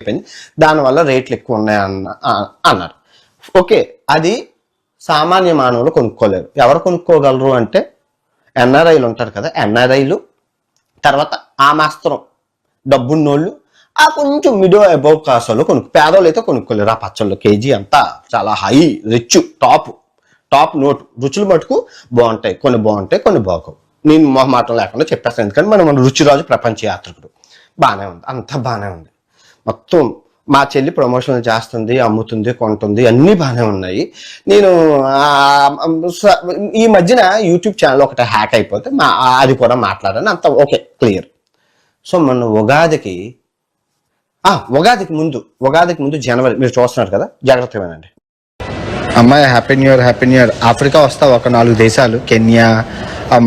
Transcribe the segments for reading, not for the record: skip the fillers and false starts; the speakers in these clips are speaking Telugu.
చెప్పింది. దానివల్ల రేట్లు ఎక్కువ ఉన్నాయి అన్నారు. ఓకే, అది సామాన్య మానవులు కొనుక్కోలేరు. ఎవరు కొనుక్కోగలరు అంటే ఎన్ఆర్ఐలు ఉంటారు కదా, ఎన్ఆర్ఐలు, తర్వాత ఆ మాస్త్రం డబ్బున్నోళ్ళు, ఆ కొంచెం మిడిల్ అబౌవ్ కాస్ట్ వాళ్ళు పేదోళ్ళు అయితే కొనుక్కోలేరు. ఆ పచ్చళ్ళు కేజీ అంతా చాలా హై రిచ్ టాప్ నోట్. రుచులు మటుకు బాగుంటాయి, కొన్ని బాగుంటాయి, కొన్ని బాగోవు. నేను మొహమాటం లేకుండా చెప్పేస్తాను, ఎందుకంటే మన రుచిరాజు ప్రపంచ యాత్రికుడు. బాగానే ఉంది, అంతా బాగానే ఉంది. మొత్తం మా చెల్లి ప్రమోషన్లు చేస్తుంది, అమ్ముతుంది, కొంటుంది, అన్నీ బాగానే ఉన్నాయి. నేను ఈ మధ్యన యూట్యూబ్ ఛానల్ ఒకటి హ్యాక్ అయిపోతే అది కూడా మాట్లాడాను, అంత ఓకే క్లియర్. సో మొన్న ఉగాదికి ముందు జనవరి మీరు చూస్తున్నారు కదా, జాగ్రత్తగా వినండి. అమ్మాయి హ్యాపీ న్యూ ఇయర్. ఆఫ్రికా వస్తా ఒక 4 దేశాలు, కెన్యా,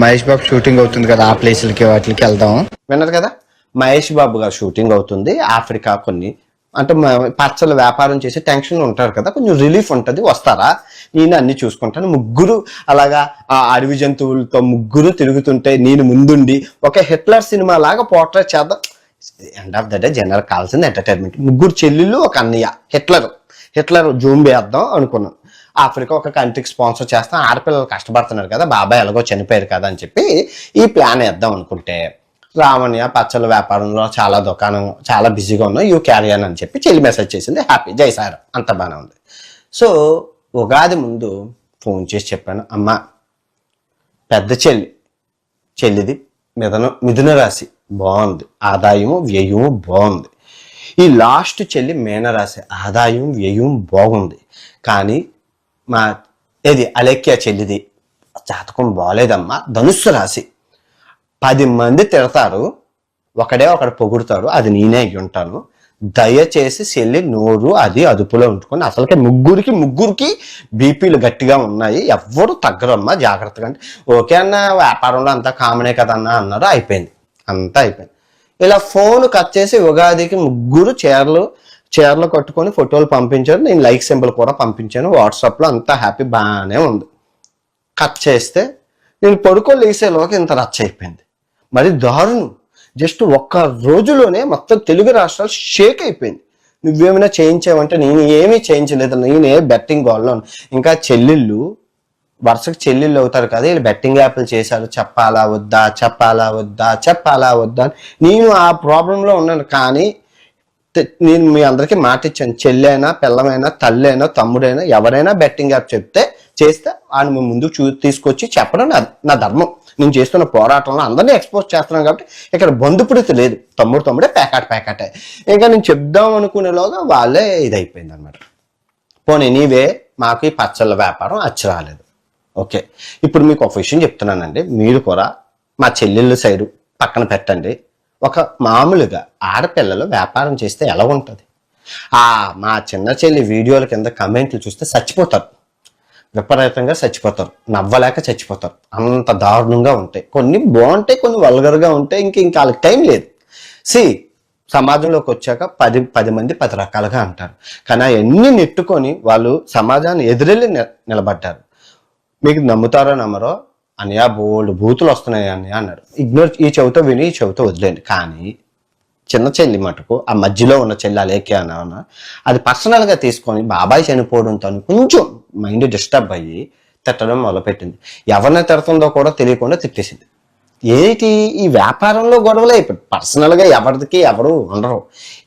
మహేష్ బాబు షూటింగ్ అవుతుంది కదా, ఆ ప్లేసులకి వాటికి వెళ్దాం. విన్నారు కదా, మహేష్ బాబు గారు షూటింగ్ అవుతుంది ఆఫ్రికా. కొన్ని అంటే పచ్చళ్ళ వ్యాపారం చేసి టెన్షన్ ఉంటారు కదా, కొంచెం రిలీఫ్ ఉంటుంది. వస్తారా? నేను అన్ని చూసుకుంటాను. ముగ్గురు అలాగా ఆ అడవి జంతువులతో ముగ్గురు తిరుగుతుంటే నేను ముందుండి ఒక హిట్లర్ సినిమా లాగా పోర్ట్రేట్ చేద్దాం. End of the day general కావాల్సింది ఎంటర్టైన్మెంట్. ముగ్గురు చెల్లెళ్ళు, ఒక అన్నయ్య, హిట్లర్ జూమ్ వేద్దాం అనుకున్నాను. ఆఫ్రికా ఒక కంట్రీకి స్పాన్సర్ చేస్తాం, ఆడపిల్లలు కష్టపడుతున్నారు కదా, బాబాయ్ ఎలాగో చనిపోయారు కదా అని చెప్పి ఈ ప్లాన్ వేద్దాం అనుకుంటే, రామణ్య పచ్చళ్ళ వ్యాపారంలో చాలా బిజీగా ఉన్నాం, యూ క్యారీ అని చెప్పి చెల్లి మెసేజ్ చేసింది. హ్యాపీ, జై సార్, అంత బాగానే ఉంది. సో ఉగాది ముందు ఫోన్ చేసి చెప్పాను, అమ్మ పెద్ద చెల్లిది మిథున రాశి బాగుంది, ఆదాయము వ్యయము బాగుంది. ఈ లాస్ట్ చెల్లి మీనరాశి, ఆదాయం వ్యయం బాగుంది. కానీ అలేఖ్య చెల్లిది జాతకం బాగోలేదమ్మా, ధనుస్సు రాశి. 10 మంది తిడతారు, ఒకడు పొగుడుతాడు, అది నేనే అయ్యి ఉంటాను. దయచేసి చెల్లి నోరు అది అదుపులో ఉంచుకొని, అసలుకే ముగ్గురికి బీపీలు గట్టిగా ఉన్నాయి, ఎవ్వరు తగ్గరమ్మా, జాగ్రత్తగా. అంటే ఓకే అన్న, వ్యాపారంలో అంతా కామనే కదన్నా అన్నారు. అంతా అయిపోయింది. ఇలా ఫోన్ కట్ చేసి ఉగాదికి ముగ్గురు చీరలు కట్టుకొని ఫోటోలు పంపించారు. నేను లైక్ సింబల్ కూడా పంపించాను వాట్సాప్లో. అంతా హ్యాపీ, బాగానే ఉంది. కట్ చేస్తే నేను పడుకొని లేసేలోకి ఇంత రచ్చ అయిపోయింది. మరి దారుణం. జస్ట్ ఒక్క రోజులోనే మొత్తం తెలుగు రాష్ట్రాలు షేక్ అయిపోయింది. నువ్వేమైనా చేయించావంటే నేను ఏమీ చేయించలేదు, నేనే బెట్టింగ్ గోల్లో. ఇంకా వరుసకు చెల్లెళ్ళు అవుతారు కదా, వీళ్ళు బెట్టింగ్ యాప్లు చేశారు, చెప్పాలా వద్దా. నేను ఆ ప్రాబ్లంలో ఉన్నాను. కానీ నేను మీ అందరికీ మాట ఇచ్చాను, చెల్లైనా పిల్లమైనా తల్లైనా తమ్ముడైనా ఎవరైనా బెట్టింగ్ యాప్ చేస్తే ఆయన మీ ముందు తీసుకొచ్చి చెప్పడం నా ధర్మం. నేను చేస్తున్న పోరాటంలో అందరినీ ఎక్స్పోజ్ చేస్తున్నాను కాబట్టి ఇక్కడ బంధుపుడితే లేదు, తమ్ముడే ప్యాకెటే. ఇంకా నేను చెప్దాం అనుకునేలోగా వాళ్ళే ఇదైపోయింది అనమాట. పోనీ నీవే మాకు ఈ పచ్చళ్ళ వ్యాపారం రాలేదు. ఓకే, ఇప్పుడు మీకు ఒక విషయం చెప్తున్నానండి, మీరు కూడా మా చెల్లెళ్ళ సైడు పక్కన పెట్టండి. ఒక మామూలుగా ఆడపిల్లలు వ్యాపారం చేస్తే ఎలా ఉంటుంది? మా చిన్న చెల్లి వీడియోల కింద కమెంట్లు చూస్తే విపరీతంగా చచ్చిపోతారు, నవ్వలేక చచ్చిపోతారు. అంత దారుణంగా ఉంటాయి. కొన్ని బాగుంటాయి, కొన్ని వల్గర్గా ఉంటాయి. ఇంకా వాళ్ళకి టైం లేదు. సమాజంలోకి వచ్చాక 10 మంది 10 రకాలుగా అంటారు. కానీ అవన్నీ నెట్టుకొని వాళ్ళు సమాజాన్ని ఎదురెళ్ళి నిలబడ్డారు. మీకు నమ్ముతారో నమ్మరో, అన్నయ్య బోల్డ్ బూతులు వస్తున్నాయి అన్నయ్య అన్నాడు. ఈ చెవితో విని ఈ చెవితో వదిలేండి. కానీ చిన్న చెల్లి మటుకు, ఆ మధ్యలో ఉన్న చెల్లి అలేఖ్య అన్న, అది పర్సనల్గా తీసుకొని బాబాయ్ చనిపోవడంతో కొంచెం మైండ్ డిస్టర్బ్ అయ్యి తిట్టడం మొదలుపెట్టింది. ఎవరిని తిడుతుందో కూడా తెలియకుండా తిట్టేసింది. ఈ వ్యాపారంలో గొడవలే. ఇప్పుడు పర్సనల్గా ఎవరు ఉండరు.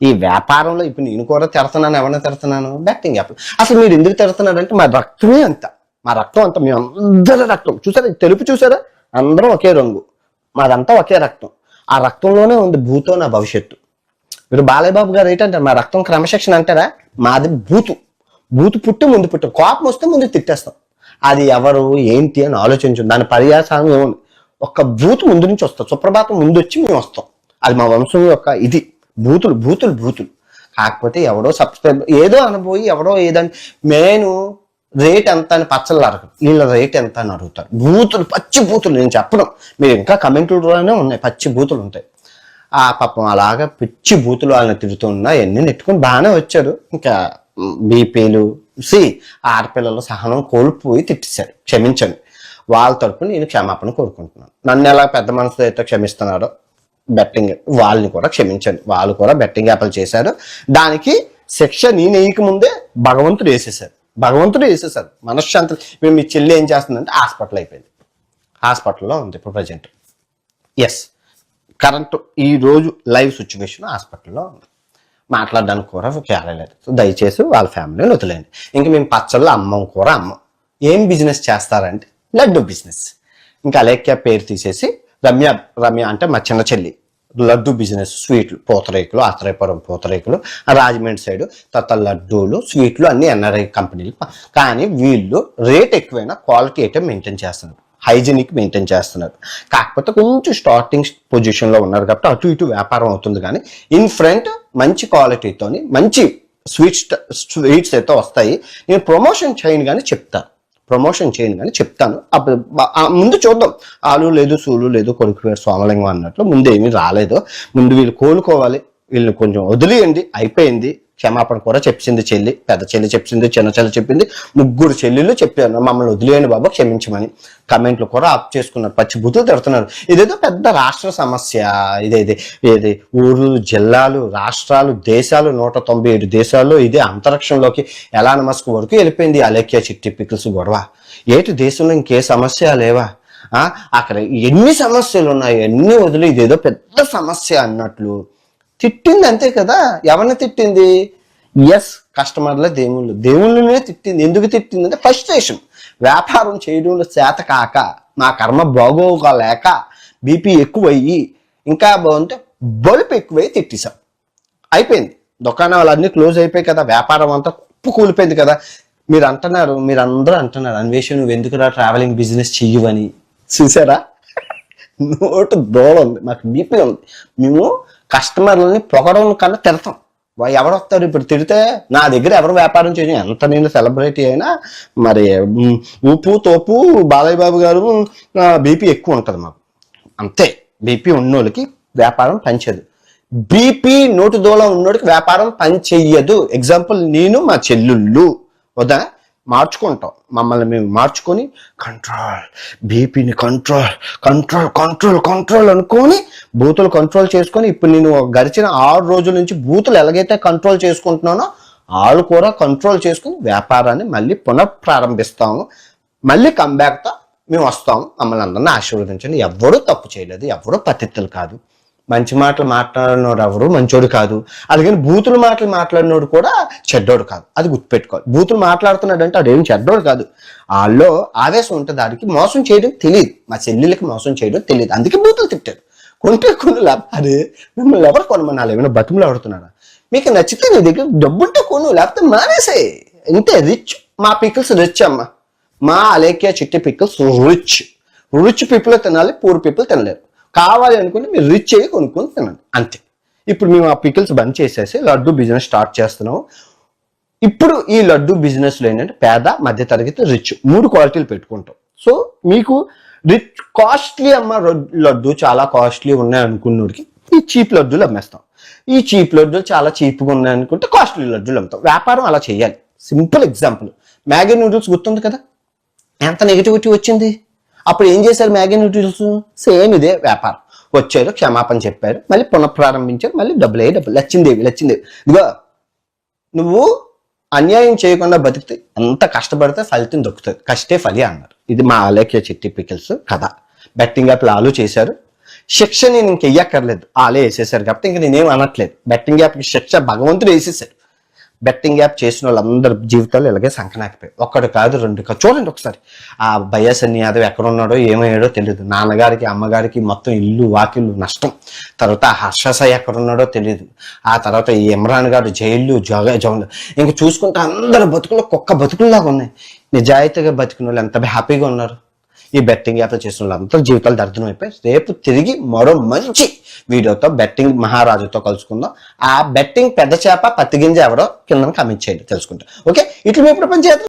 ఈ వ్యాపారంలో ఇప్పుడు నేను కూడా తిడుతున్నాను. ఎవరిని తిడుతున్నాను? Betting app. అసలు మీరు ఎందుకు తిడుతున్నారంటే మా రక్తం అంతా మీ అందరి రక్తం చూసారా, తెలుపు చూసారా, అందరం ఒకే రంగు, మాదంతా ఒకే రక్తం. ఆ రక్తంలోనే ఉంది భూతో నా భవిష్యత్తు. మీరు బాలయ్య బాబు గారు ఏంటంటారు, మా రక్తం క్రమశిక్షణ అంటారా? మాది బూతు ముందు పుట్టు, కోపం వస్తే ముందు తిట్టేస్తాం. అది ఎవరు ఏంటి అని ఆలోచించు. దాని పర్యాసానం ఏముంది? ఒక్క బూతు ముందు నుంచి వస్తాం, సుప్రభాతం ముందు వచ్చి మేము వస్తాం. అది మా వంశం యొక్క ఇది. బూతులు. కాకపోతే ఎవడో సబ్స్క్రైబ్ ఏదో అనబోయి ఎవడో ఏదని మెయిన్ రేట్ ఎంత అని పచ్చళ్ళు అడగరు, వీళ్ళ రేట్ ఎంత అని అడుగుతారు. పచ్చి బూతులు నేను చెప్పడం, మీరు ఇంకా కమెంట్లోనే ఉన్నాయి, పచ్చి బూతులు ఉంటాయి. ఆ పాపం అలాగా పిచ్చి బూతులు వాళ్ళని తిరుగుతున్నా ఎన్ని నెట్టుకుని బాగానే వచ్చారు. ఇంకా బీపీలు ఆడపిల్లలు సహనం కోల్పోయి తిట్టేశారు. క్షమించండి, వాళ్ళ తరపున నేను క్షమాపణ కోరుకుంటున్నాను. నన్ను ఎలా పెద్ద మనసుతో అయితే క్షమిస్తున్నారో బెట్టింగ్ వాళ్ళని కూడా క్షమించండి, వాళ్ళు కూడా బెట్టింగ్ యాప్లు చేశారు. దానికి శిక్ష నేను వేయక ముందే భగవంతుడు వేసేసారు. మనశ్శాంతి. మేము మీ చెల్లి ఏం చేస్తుందంటే హాస్పిటల్ అయిపోయింది, హాస్పిటల్లో ఉంది ఇప్పుడు ప్రజెంట్. ఎస్, కరెంట్ ఈ రోజు లైవ్ సిచ్యువేషన్ హాస్పిటల్లో ఉంది. మాట్లాడడానికి కూడా లేదు. సో దయచేసి వాళ్ళ ఫ్యామిలీని వదిలేండి. ఇంకా మేము పచ్చళ్ళు అమ్మం, కూర అమ్మం. ఏం బిజినెస్ చేస్తారంటే లడ్డు బిజినెస్. ఇంకా అలేఖ్య పేరు తీసేసి రమ్య అంటే మా చిన్న చెల్లి లడ్డు బిజినెస్, స్వీట్లు, పూతరేకులు, ఆత్రేయపురం పూతరేకులు, రాజమండ్రి సైడ్ తర్వాత లడ్డూలు, స్వీట్లు అన్ని ఎన్ఆర్ఐ కంపెనీలు. కానీ వీళ్ళు రేట్ ఎక్కువైనా క్వాలిటీ అయితే మెయింటైన్ చేస్తున్నారు, హైజీనిక్ మెయింటైన్ చేస్తున్నారు. కాకపోతే కొంచెం స్టార్టింగ్ పొజిషన్లో ఉన్నారు కాబట్టి అటు ఇటు వ్యాపారం అవుతుంది. కానీ ఇన్ ఫ్రంట్ మంచి క్వాలిటీతోని మంచి స్వీట్స్ అయితే వస్తాయి. నేను ప్రమోషన్ చేయను కానీ చెప్తాను. అప్పుడు ముందు చూద్దాం. ఆలు లేదు, సూలు లేదు, కొడుకు పేరు సోమలింగం అన్నట్లు ముందు ఏమీ రాలేదు. ముందు వీళ్ళు కోలుకోవాలి, వీళ్ళని కొంచెం వదిలేయండి. అయిపోయింది. క్షమాపణ కూడా చెప్పింది చెల్లి, పెద్ద చెల్లి చెప్పింది, చిన్న చెల్లి చెప్పింది, 3 చెల్లెళ్ళు చెప్పారు మమ్మల్ని వదిలేయండి బాబా, క్షమించమని. కమెంట్లు కూడా ఆఫ్ చేసుకున్నారు, పచ్చి బుద్ధులు తిడుతున్నారు. ఇదేదో పెద్ద రాష్ట్ర సమస్య. ఏది ఊర్లు, జిల్లాలు, రాష్ట్రాలు, దేశాలు, 197 దేశాల్లో ఇదే అంతరిక్షంలోకి ఎలాన్ మస్క్ వరకు వెళ్ళిపోయింది అలేఖ్య చిట్టి పికిల్స్ గొడవ. ఏటి దేశంలో ఇంకే సమస్య లేవా? అక్కడ ఎన్ని సమస్యలు ఉన్నాయి, ఎన్ని వదిలి ఇదేదో పెద్ద సమస్య అన్నట్లు తిట్టింది, అంతే కదా. ఎవరిని తిట్టింది? ఎస్, కస్టమర్ల దేవుళ్ళనే తిట్టింది. ఎందుకు తిట్టింది అంటే ఫ్రస్ట్రేషన్. వ్యాపారం చేయడంలో చేత కాక, నా కర్మ బాగోలేక, బీపీ ఎక్కువయ్యి, ఇంకా బాగుంటే బలుపు ఎక్కువై తిట్టేశాం. అయిపోయింది. దుకాణాలు అన్నీ క్లోజ్ అయిపోయి కదా, వ్యాపారం అంతా కుప్పు కూలిపోయింది కదా. మీరందరూ అంటున్నారు అన్వేషణ నువ్వు ఎందుకురా ట్రావెలింగ్ బిజినెస్ చెయ్యవని. చూసారా, నోటు దూరం ఉంది, మాకు బీపీ ఉంది. మేము కస్టమర్లని పొగడం కన్నా తిడతాం. ఎవరు వస్తారు ఇప్పుడు తిడితే? నా దగ్గర ఎవరు వ్యాపారం చేయడం, ఎంత నేను సెలబ్రిటీ అయినా మరి ఊపు తోపు బాలయ్య బాబు గారు బీపీ ఎక్కువ ఉంటుంది మాకు, అంతే. బీపీ ఉన్నోళ్ళకి వ్యాపారం పనిచేయదు. బీపీ నోటు దూలం ఉన్నోడికి వ్యాపారం పని చెయ్యదు. ఎగ్జాంపుల్ నేను, మా చెల్లుళ్ళు వద్దా మార్చుకుంటాం. మమ్మల్ని మేము మార్చుకొని కంట్రోల్, బీపీని కంట్రోల్ అనుకొని బూతులు కంట్రోల్ చేసుకొని, ఇప్పుడు నేను గడిచిన 6 రోజుల నుంచి బూతులు ఎలాగైతే కంట్రోల్ చేసుకుంటున్నానో వాళ్ళు కూడా కంట్రోల్ చేసుకుని వ్యాపారాన్ని మళ్ళీ పునఃప్రారంభిస్తాము. మళ్ళీ కంబ్యాక్తో మేము వస్తాము. మమ్మల్ని అందరినీ ఆశీర్వదించండి. ఎవరూ తప్పు చేయలేదు, ఎవరూ పతిత్తులు కాదు. మంచి మాటలు మాట్లాడినోడు ఎవరు మంచోడు కాదు, అలాగని బూతులు మాటలు మాట్లాడినోడు కూడా చెడ్డోడు కాదు. అది గుర్తుపెట్టుకోవాలి. బూతులు మాట్లాడుతున్నాడు అంటే అదేం చెడ్డోడు కాదు. వాళ్ళలో ఆవేశం ఉంటుంది, దానికి మోసం చేయడం తెలియదు. మా చెల్లెలకి మోసం చేయడం తెలియదు, అందుకే బూతులు తిట్టారు. కొన్ని అదే మిమ్మల్ని ఎవరు కొనమన్నారు? ఏమైనా బతుములు ఆడుతున్నారా? మీకు నచ్చితే నీ దగ్గర డబ్బుంటే కొను, లేకపోతే మానేసే. ఇంతే. రిచ్, మా పికిల్స్ రిచ్ అమ్మ. మా అలేఖ్య చిట్టి పికిల్స్ రిచ్ పీపుల్ తినాలి, పూర్ పీపుల్ తినలేరు. కావాలి అనుకుంటే మీరు రిచ్ అయ్యి కొనుక్కొని తినండి, అంతే. ఇప్పుడు మేము ఆ పికిల్స్ బంద్ చేసేసి లడ్డు బిజినెస్ స్టార్ట్ చేస్తున్నాము. ఇప్పుడు ఈ లడ్డు బిజినెస్లో ఏంటంటే పేద, మధ్యతరగతి, రిచ్ 3 క్వాలిటీలు పెట్టుకుంటాం. సో మీకు రిచ్ కాస్ట్లీ అమ్మ లడ్డు చాలా కాస్ట్లీ ఉన్నాయి అనుకున్నోడికి ఈ చీప్ లడ్డూలు అమ్మేస్తాం. ఈ చీప్ లడ్డూలు చాలా చీప్గా ఉన్నాయి అనుకుంటే కాస్ట్లీ లడ్డూలు అమ్ముతాం. వ్యాపారం అలా చేయాలి. సింపుల్ ఎగ్జాంపుల్, మ్యాగీ నూడిల్స్ గుర్తుంది కదా, ఎంత నెగిటివిటీ వచ్చింది. అప్పుడు ఏం చేశారు మ్యాగీ నూడిల్స్? సేమ్ ఇదే వ్యాపారం. వచ్చారు, క్షమాపణ చెప్పారు, మళ్ళీ పునఃప్రారంభించారు, మళ్ళీ డబ్బులు లచ్చిందేవి ఇదిగో నువ్వు అన్యాయం చేయకుండా బతికితే ఎంత కష్టపడితే ఫలితం దొక్కుతుంది, కష్టే ఫలి అన్నారు. ఇది మా అలేఖ్య చిట్టి పికిల్స్ కథ. బెట్టింగ్ యాప్లు ఆలు చేశారు, శిక్ష నేను ఇంక వెయ్యక్కర్లేదు, ఆలే వేసేసారు కాబట్టి ఇంక నేనేం అనట్లేదు. బెట్టింగ్ యాప్కి శిక్ష భగవంతుడు వేసేసారు. బెట్టింగ్ యాప్ చేసిన వాళ్ళందరి జీవితాలు ఇలాగే సంకనాకిపోయి, 1 కాదు 2 కాదు. చూడండి ఒకసారి, ఆ బయ్యాసన్ని యాదవ్ ఎక్కడ ఉన్నాడో ఏమయ్యాడో తెలియదు. నాన్నగారికి అమ్మగారికి మొత్తం ఇల్లు వాకిళ్ళు నష్టం. తర్వాత హర్షసాయి ఎక్కడ ఉన్నాడో తెలియదు. ఆ తర్వాత ఈ ఇమ్రాన్ గారు జైళ్ళు జగన్ ఇంక చూసుకుంటే అందరి బతుకులు కుక్క బతుకుల్లాగా ఉన్నాయి. నిజాయితీగా బతికిన వాళ్ళు ఎంత హ్యాపీగా ఉన్నారు. ఈ బెట్టింగ్ యాప్ చేసిన వాళ్ళంతా జీవితాలు దర్శనం అయిపోయి, రేపు తిరిగి మరో మంచి వీడియోతో బెట్టింగ్ మహారాజుతో కలుసుకుందాం. ఆ బెట్టింగ్ పెద్ద చేప పత్తి గింజ ఎవడో కింద కామెంట్ చేయండి, తెలుసుకుంటాం. ఓకే, ఇట్లా మీ ప్రపంచ